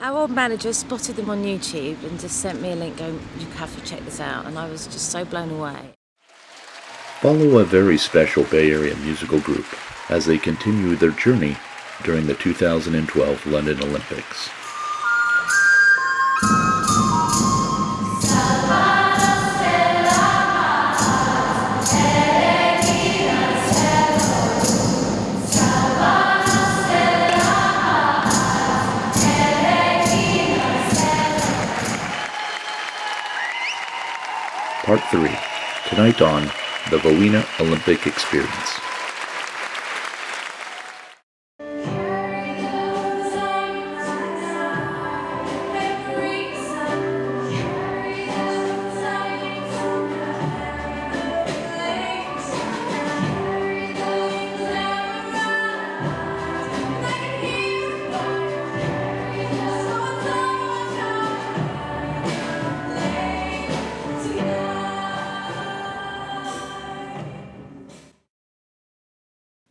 Our old manager spotted them on YouTube and just sent me a link going, you have to check this out, and I was just so blown away. Follow a very special Bay Area musical group as they continue their journey during the 2012 London Olympics. Part 3, tonight on the Vowina Olympic Experience.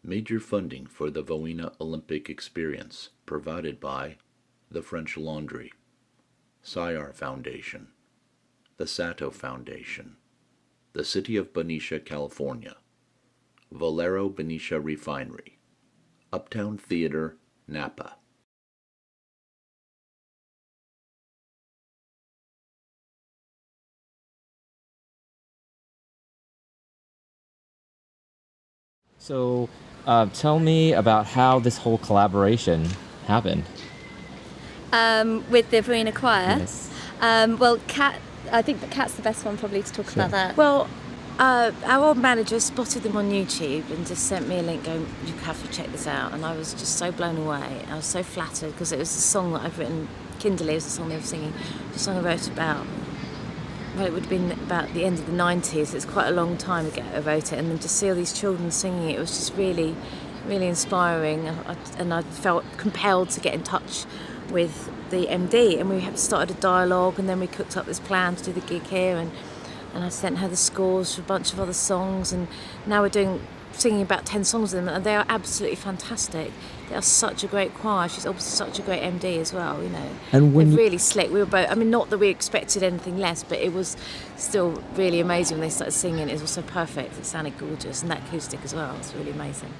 Major funding for the Vowina Olympic Experience provided by the French Laundry, Syar Foundation, the Sato Foundation, the City of Benicia, California, Valero Benicia Refinery, Uptown Theater, Napa. So, tell me about how this whole collaboration happened. With the Vowina Choir? Yes. Well, Kat, I think that Kat's the best one probably to talk about that. Well, our old manager spotted them on YouTube and just sent me a link going, you have to check this out, and I was just so blown away. I was so flattered because it was a song that I've written, Kinderly was the song they were singing, a song I wrote about, well, it would have been about the end of the 90s. It's quite a long time ago I wrote it, and then to see all these children singing it was just really, really inspiring, and I felt compelled to get in touch with the MD, and we started a dialogue, and then we cooked up this plan to do the gig here, and I sent her the scores for a bunch of other songs, and now we're singing about 10 songs of them, and they are absolutely fantastic. They are such a great choir. She's obviously such a great MD as well, you know. And when they're really slick. We were both, I mean, not that we expected anything less, but it was still really amazing when they started singing. It was so perfect. It sounded gorgeous, and that acoustic as well. It's really amazing.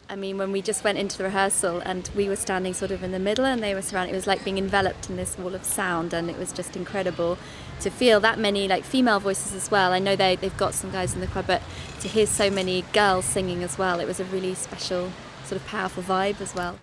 I mean, when we just went into the rehearsal and we were standing sort of in the middle and they were surrounded, it was like being enveloped in this wall of sound, and it was just incredible to feel that many like female voices as well. I know they've got some guys in the choir, but to hear so many girls singing as well, it was a really special, sort of powerful vibe as well.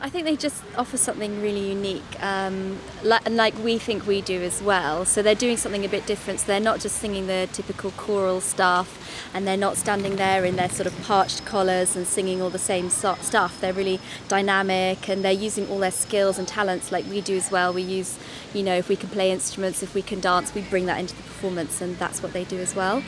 I think they just offer something really unique, and like we think we do as well. So they're doing something a bit different. So they're not just singing the typical choral stuff, and they're not standing there in their sort of parched collars and singing all the same stuff. They're really dynamic, and they're using all their skills and talents like we do as well. We use, you know, if we can play instruments, if we can dance, we bring that into the performance, and that's what they do as well.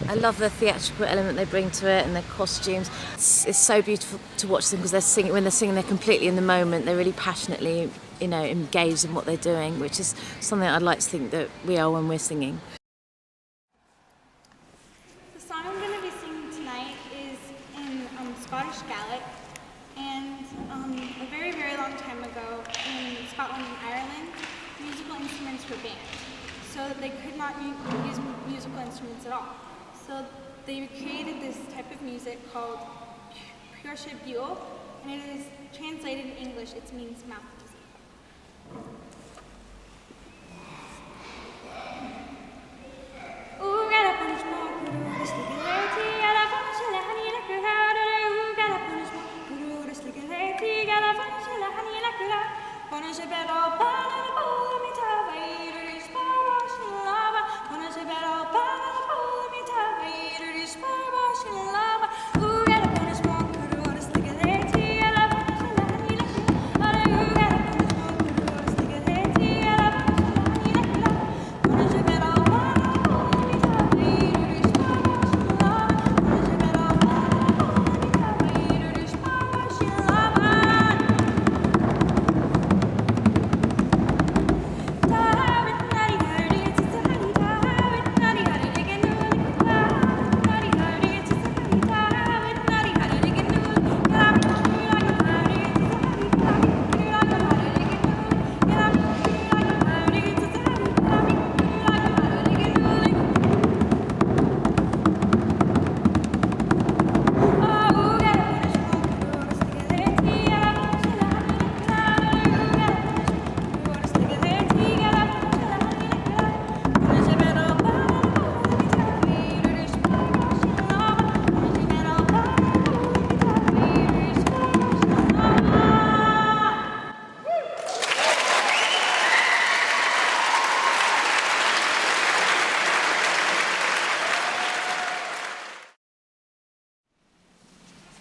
I love the theatrical element they bring to it and their costumes. It's so beautiful to watch them because when they're singing, they're completely in the moment. They're really passionately, engaged in what they're doing, which is something I'd like to think that we are when we're singing. The song I'm going to be singing tonight is in Scottish Gaelic, and a very, very long time ago in Scotland and Ireland, musical instruments were banned, so that they could not use musical instruments at all. So they created this type of music called Púirse Bual, and it is translated in English, it means mouth disease.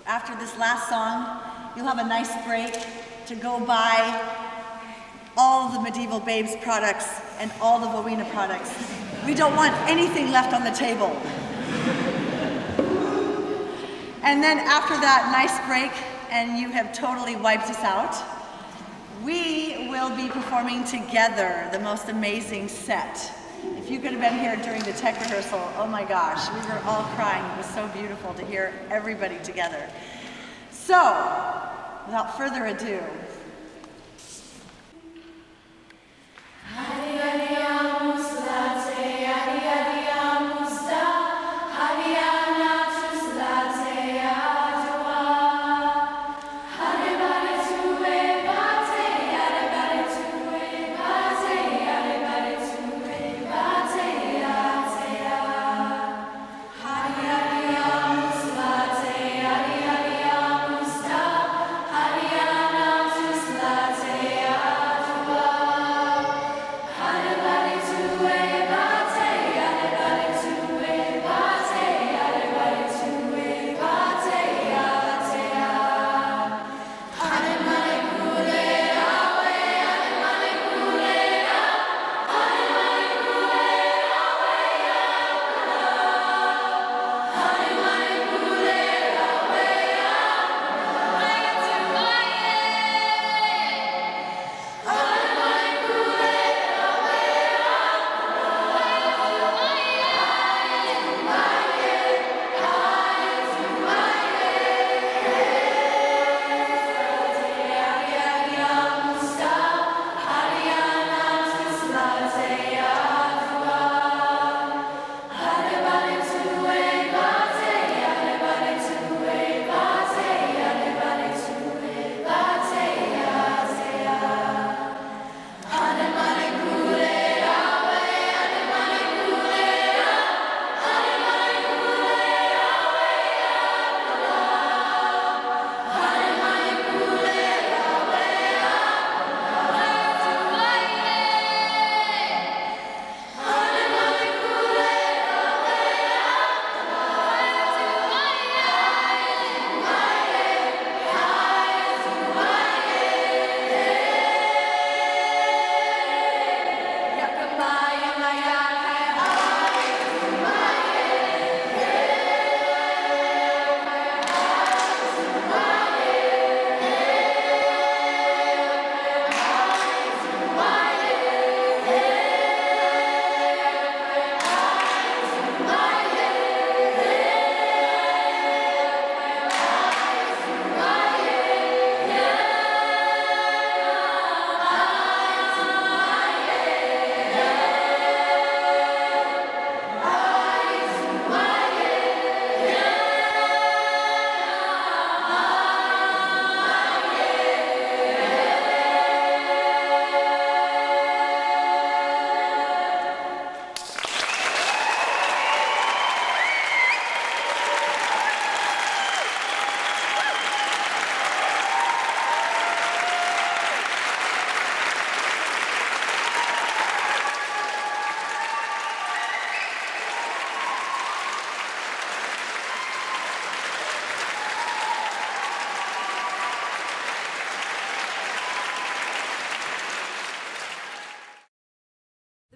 After this last song, you'll have a nice break to go buy all the Medieval Babes products and all the Rowena products. We don't want anything left on the table. And then after that nice break, and you have totally wiped us out, we will be performing together the most amazing set. If you could have been here during the tech rehearsal, oh my gosh, we were all crying. It was so beautiful to hear everybody together. So, without further ado, Hariana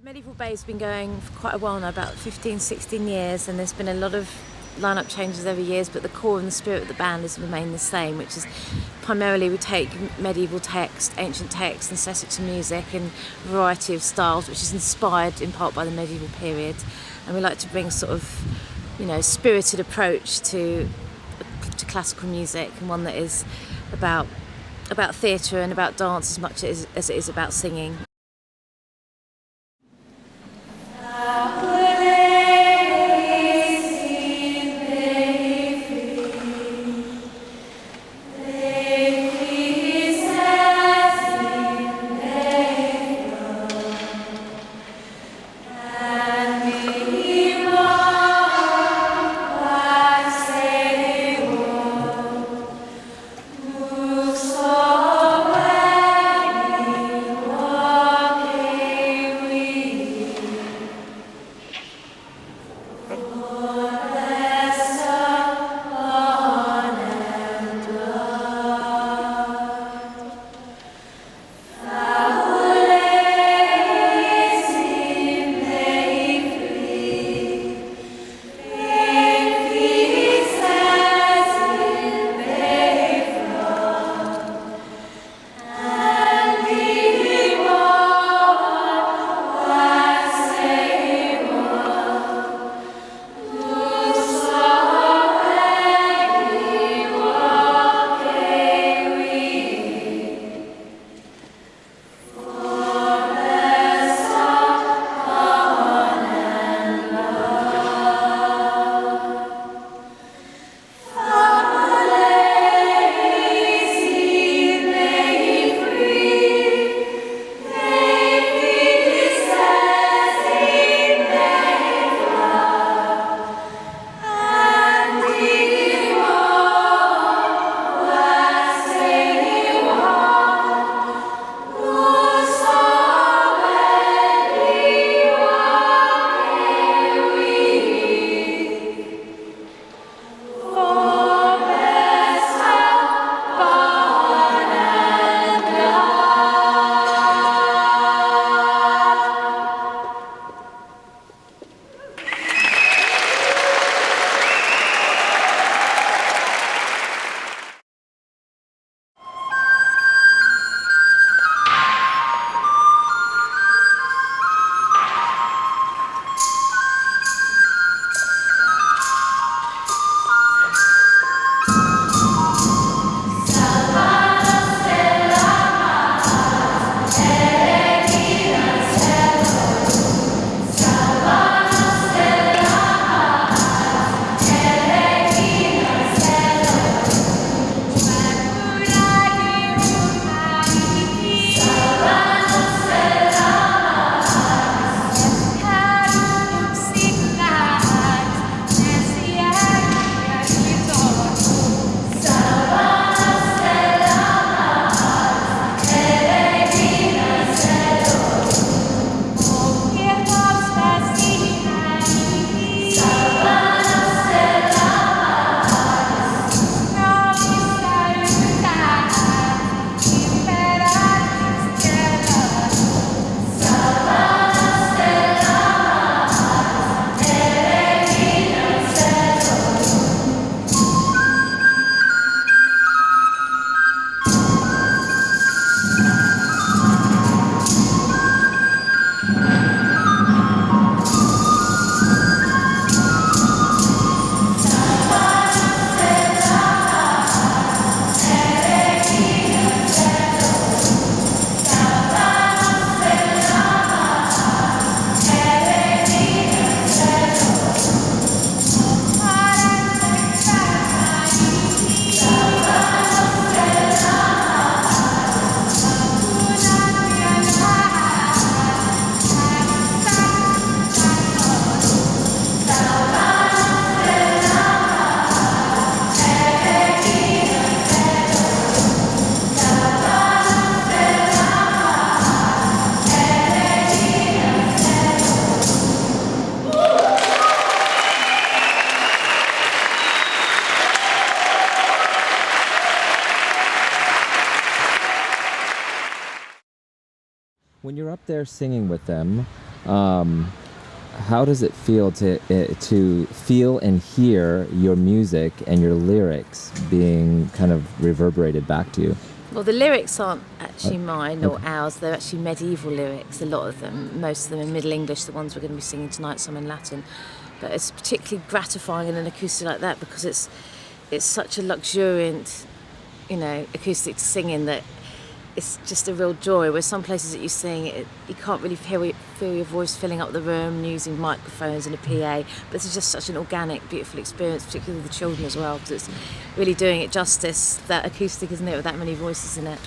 The Medieval Bay's been going for quite a while now, about 15, 16 years, and there's been a lot of line-up changes over years, but the core and the spirit of the band has remained the same, which is primarily we take medieval text, ancient text, and set it to music in a variety of styles, which is inspired in part by the medieval period. And we like to bring sort of, spirited approach to classical music, and one that is about theatre and about dance as much as it is about singing. When you're up there singing with them, How does it feel to feel and hear your music and your lyrics being kind of reverberated back to you? Well, the lyrics aren't actually mine or ours. They're actually medieval lyrics, a lot of them. Most of them in Middle English, the ones we're going to be singing tonight, some in Latin. But it's particularly gratifying in an acoustic like that because it's such a luxuriant, acoustic to sing in that it's just a real joy. Where some places that you sing, you can't really feel your voice filling up the room using microphones and a PA. But this is just such an organic, beautiful experience, particularly with the children as well, because it's really doing it justice. That acoustic, isn't it, with that many voices in it.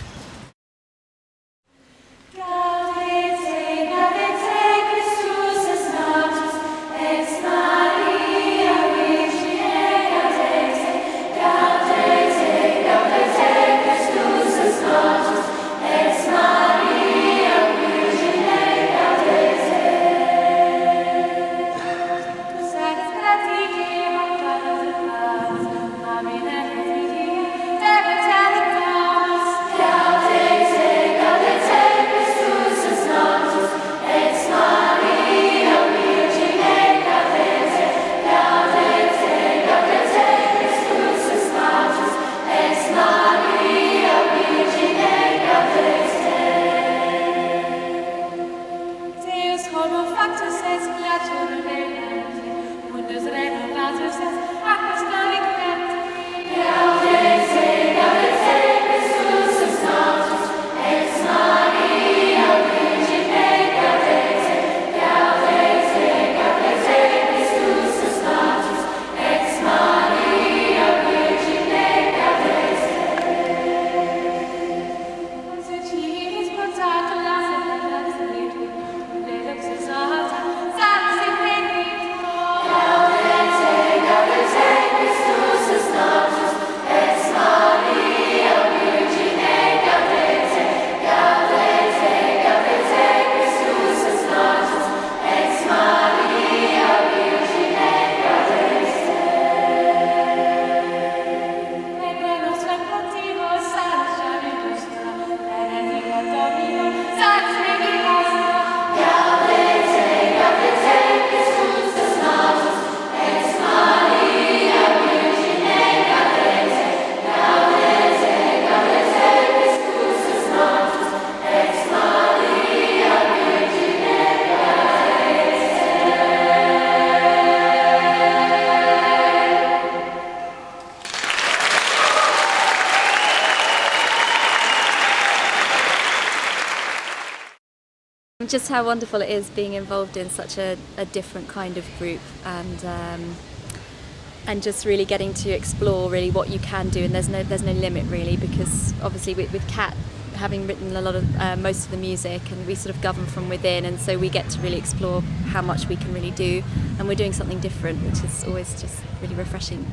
Just how wonderful it is being involved in such a different kind of group, and just really getting to explore really what you can do, and there's no limit really, because obviously with Kat having written a lot of most of the music, and we sort of govern from within, and so we get to really explore how much we can really do, and we're doing something different, which is always just really refreshing.